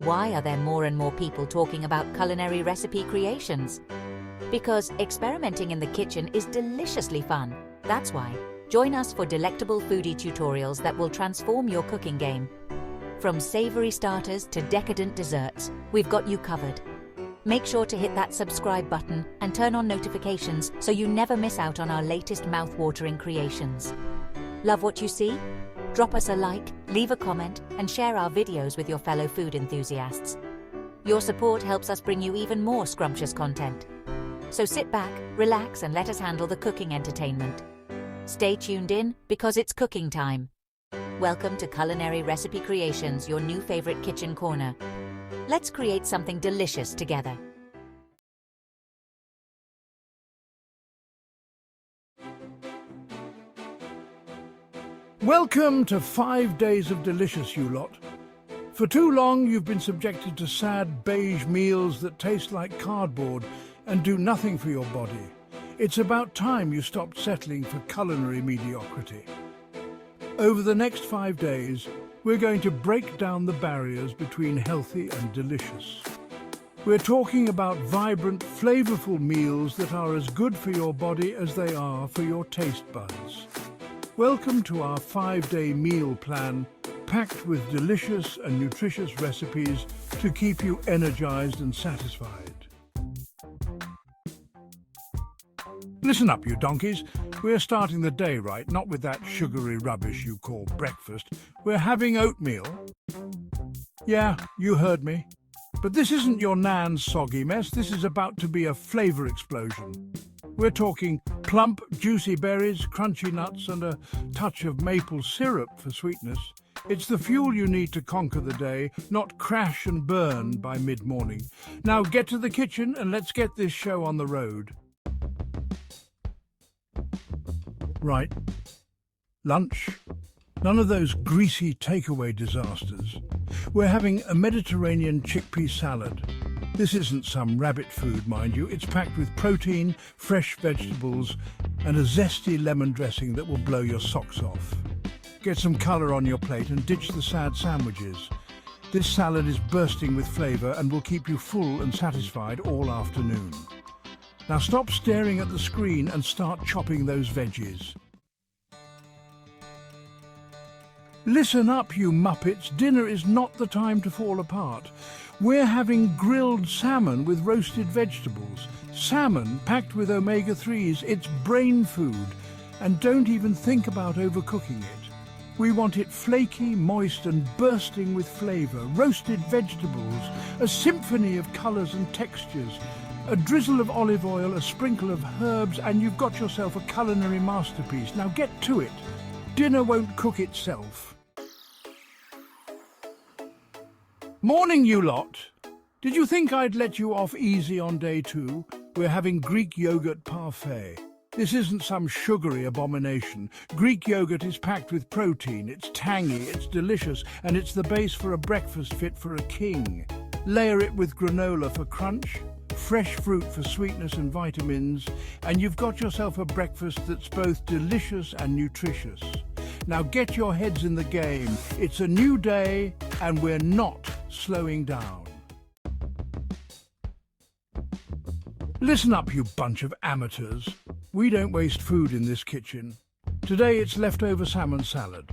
Why are there more and more people talking about culinary recipe creations? Because experimenting in the kitchen is deliciously fun. That's why. Join us for delectable foodie tutorials that will transform your cooking game. From savory starters to decadent desserts, we've got you covered. Make sure to hit that subscribe button and turn on notifications so you never miss out on our latest mouth-watering creations. Love what you see? Drop us a like, leave a comment, and share our videos with your fellow food enthusiasts. Your support helps us bring you even more scrumptious content. So sit back, relax, and let us handle the cooking entertainment. Stay tuned in because it's cooking time. Welcome to Culinary Recipe Creations, your new favorite kitchen corner. Let's create something delicious together. Welcome to 5 days of delicious, you lot. For too long, you've been subjected to sad beige meals that taste like cardboard and do nothing for your body. It's about time you stopped settling for culinary mediocrity. Over the next 5 days, we're going to break down the barriers between healthy and delicious. We're talking about vibrant, flavorful meals that are as good for your body as they are for your taste buds. Welcome to our 5-day meal plan, packed with delicious and nutritious recipes to keep you energized and satisfied. Listen up, you donkeys. We're starting the day right, not with that sugary rubbish you call breakfast. We're having oatmeal. Yeah, you heard me. But this isn't your nan's soggy mess. This is about to be a flavor explosion. We're talking plump, juicy berries, crunchy nuts, and a touch of maple syrup for sweetness. It's the fuel you need to conquer the day, not crash and burn by mid-morning. Now get to the kitchen and let's get this show on the road. Right. Lunch. None of those greasy takeaway disasters. We're having a Mediterranean chickpea salad. This isn't some rabbit food, mind you. It's packed with protein, fresh vegetables, and a zesty lemon dressing that will blow your socks off. Get some colour on your plate and ditch the sad sandwiches. This salad is bursting with flavour and will keep you full and satisfied all afternoon. Now stop staring at the screen and start chopping those veggies. Listen up, you muppets. Dinner is not the time to fall apart. We're having grilled salmon with roasted vegetables. Salmon packed with omega-3s. It's brain food. And don't even think about overcooking it. We want it flaky, moist and bursting with flavour. Roasted vegetables, a symphony of colours and textures. A drizzle of olive oil, a sprinkle of herbs, and you've got yourself a culinary masterpiece. Now get to it. Dinner won't cook itself. Morning, you lot. Did you think I'd let you off easy on day 2? We're having Greek yogurt parfait. This isn't some sugary abomination. Greek yogurt is packed with protein. It's tangy, it's delicious, and it's the base for a breakfast fit for a king. Layer it with granola for crunch, fresh fruit for sweetness and vitamins, and you've got yourself a breakfast that's both delicious and nutritious. Now get your heads in the game. It's a new day, and we're not slowing down. Listen up, you bunch of amateurs. We don't waste food in this kitchen. Today it's leftover salmon salad.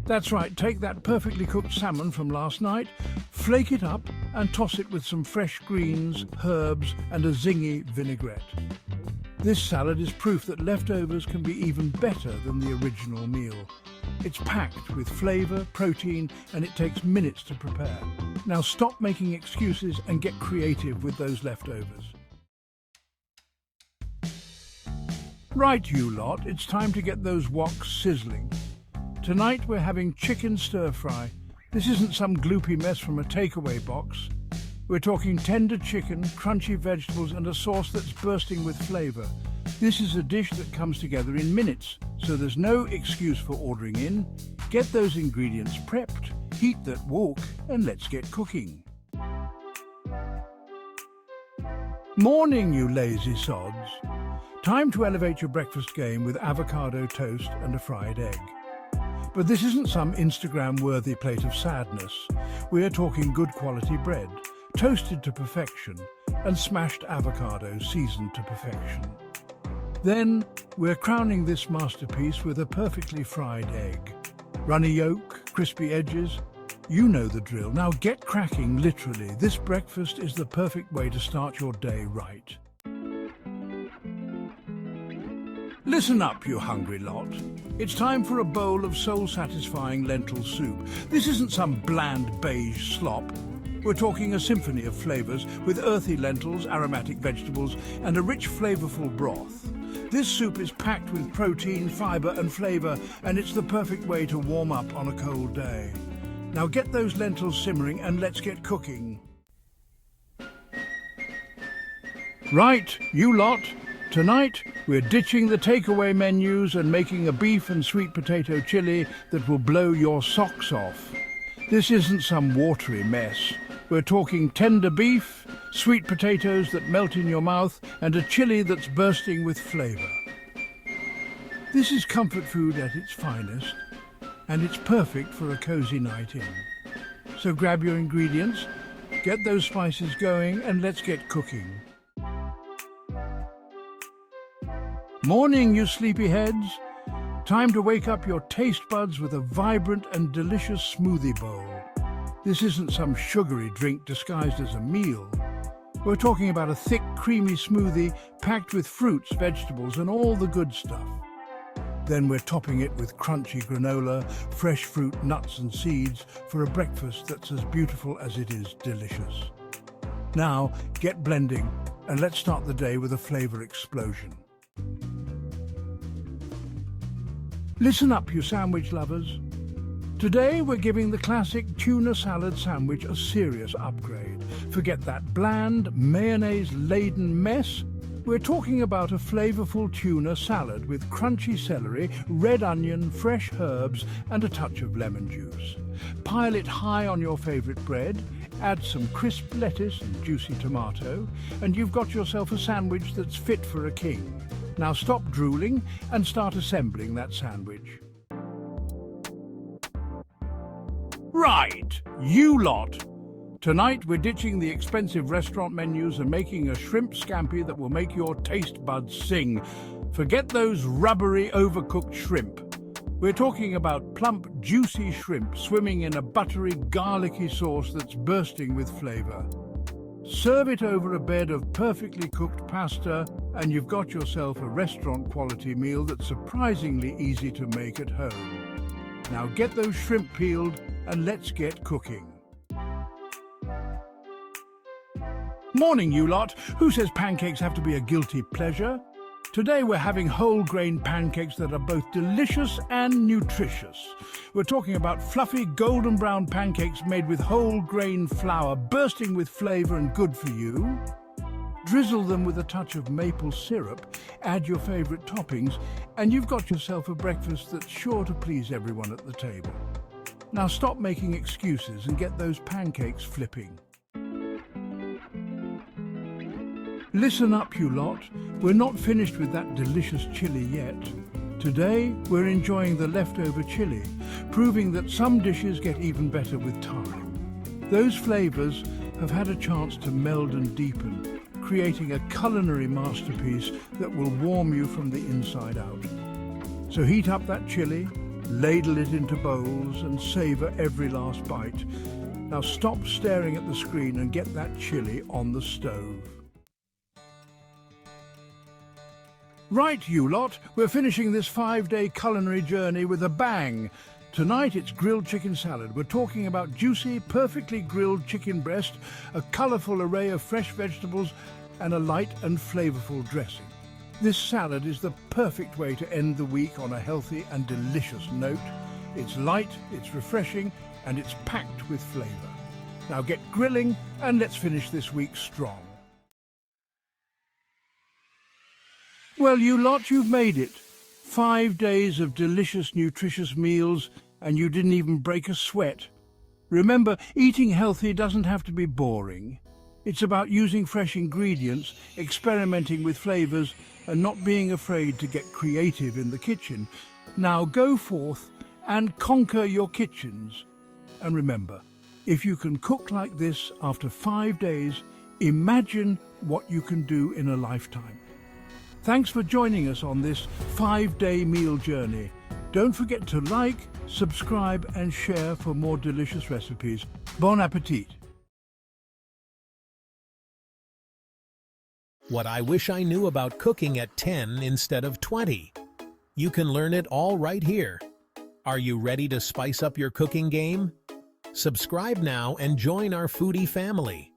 That's right, take that perfectly cooked salmon from last night, flake it up and toss it with some fresh greens, herbs and a zingy vinaigrette. This salad is proof that leftovers can be even better than the original meal. It's packed with flavour, protein, and it takes minutes to prepare. Now stop making excuses and get creative with those leftovers. Right, you lot, it's time to get those woks sizzling. Tonight we're having chicken stir-fry. This isn't some gloopy mess from a takeaway box. We're talking tender chicken, crunchy vegetables, and a sauce that's bursting with flavour. This is a dish that comes together in minutes, so there's no excuse for ordering in. Get those ingredients prepped, heat that wok, and let's get cooking. Morning, you lazy sods. Time to elevate your breakfast game with avocado toast and a fried egg. But this isn't some Instagram-worthy plate of sadness. We're talking good quality bread, toasted to perfection, and smashed avocado seasoned to perfection. Then we're crowning this masterpiece with a perfectly fried egg. Runny yolk, crispy edges. You know the drill. Now get cracking, literally. This breakfast is the perfect way to start your day right. Listen up, you hungry lot. It's time for a bowl of soul-satisfying lentil soup. This isn't some bland beige slop. We're talking a symphony of flavors with earthy lentils, aromatic vegetables, and a rich, flavorful broth. This soup is packed with protein, fiber, and flavor, and it's the perfect way to warm up on a cold day. Now get those lentils simmering and let's get cooking. Right, you lot. Tonight, we're ditching the takeaway menus and making a beef and sweet potato chili that will blow your socks off. This isn't some watery mess. We're talking tender beef, sweet potatoes that melt in your mouth, and a chili that's bursting with flavor. This is comfort food at its finest, and it's perfect for a cozy night in. So grab your ingredients, get those spices going, and let's get cooking. Morning, you sleepyheads. Time to wake up your taste buds with a vibrant and delicious smoothie bowl. This isn't some sugary drink disguised as a meal. We're talking about a thick, creamy smoothie packed with fruits, vegetables, and all the good stuff. Then we're topping it with crunchy granola, fresh fruit, nuts, and seeds for a breakfast that's as beautiful as it is delicious. Now, get blending, and let's start the day with a flavor explosion. Listen up, you sandwich lovers. Today we're giving the classic tuna salad sandwich a serious upgrade. Forget that bland, mayonnaise-laden mess. We're talking about a flavorful tuna salad with crunchy celery, red onion, fresh herbs, and a touch of lemon juice. Pile it high on your favorite bread, add some crisp lettuce and juicy tomato, and you've got yourself a sandwich that's fit for a king. Now stop drooling and start assembling that sandwich. Right, you lot! Tonight we're ditching the expensive restaurant menus and making a shrimp scampi that will make your taste buds sing. Forget those rubbery, overcooked shrimp. We're talking about plump, juicy shrimp swimming in a buttery, garlicky sauce that's bursting with flavor. Serve it over a bed of perfectly cooked pasta, and you've got yourself a restaurant-quality meal that's surprisingly easy to make at home. Now get those shrimp peeled, and let's get cooking. Morning, you lot. Who says pancakes have to be a guilty pleasure? Today we're having whole grain pancakes that are both delicious and nutritious. We're talking about fluffy golden brown pancakes made with whole grain flour, bursting with flavor and good for you. Drizzle them with a touch of maple syrup, add your favorite toppings, and you've got yourself a breakfast that's sure to please everyone at the table. Now stop making excuses and get those pancakes flipping. Listen up, you lot. We're not finished with that delicious chili yet. Today, we're enjoying the leftover chili, proving that some dishes get even better with time. Those flavors have had a chance to meld and deepen, creating a culinary masterpiece that will warm you from the inside out. So heat up that chili, ladle it into bowls, and savor every last bite. Now stop staring at the screen and get that chili on the stove. Right, you lot, we're finishing this 5-day culinary journey with a bang. Tonight it's grilled chicken salad. We're talking about juicy, perfectly grilled chicken breast, a colourful array of fresh vegetables, and a light and flavourful dressing. This salad is the perfect way to end the week on a healthy and delicious note. It's light, it's refreshing, and it's packed with flavour. Now get grilling and let's finish this week strong. Well, you lot, you've made it. 5 days of delicious, nutritious meals, and you didn't even break a sweat. Remember, eating healthy doesn't have to be boring. It's about using fresh ingredients, experimenting with flavors, and not being afraid to get creative in the kitchen. Now go forth and conquer your kitchens. And remember, if you can cook like this after 5 days, imagine what you can do in a lifetime. Thanks for joining us on this 5-day meal journey. Don't forget to like, subscribe and share for more delicious recipes. Bon appetit! What I wish I knew about cooking at 10 instead of 20. You can learn it all right here. Are you ready to spice up your cooking game? Subscribe now and join our foodie family.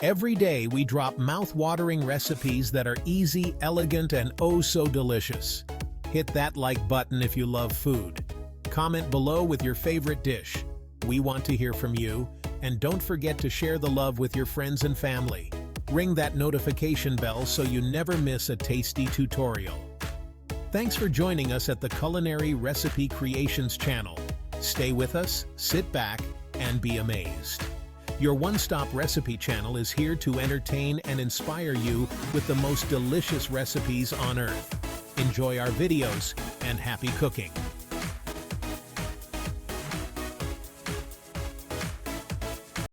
Every day we drop mouth-watering recipes that are easy, elegant, and oh so delicious. Hit that like button if you love food. Comment below with your favorite dish. We want to hear from you, and don't forget to share the love with your friends and family. Ring that notification bell so you never miss a tasty tutorial. Thanks for joining us at the Culinary Recipe Creations channel. Stay with us, sit back, and be amazed. Your one-stop recipe channel is here to entertain and inspire you with the most delicious recipes on earth. Enjoy our videos and happy cooking!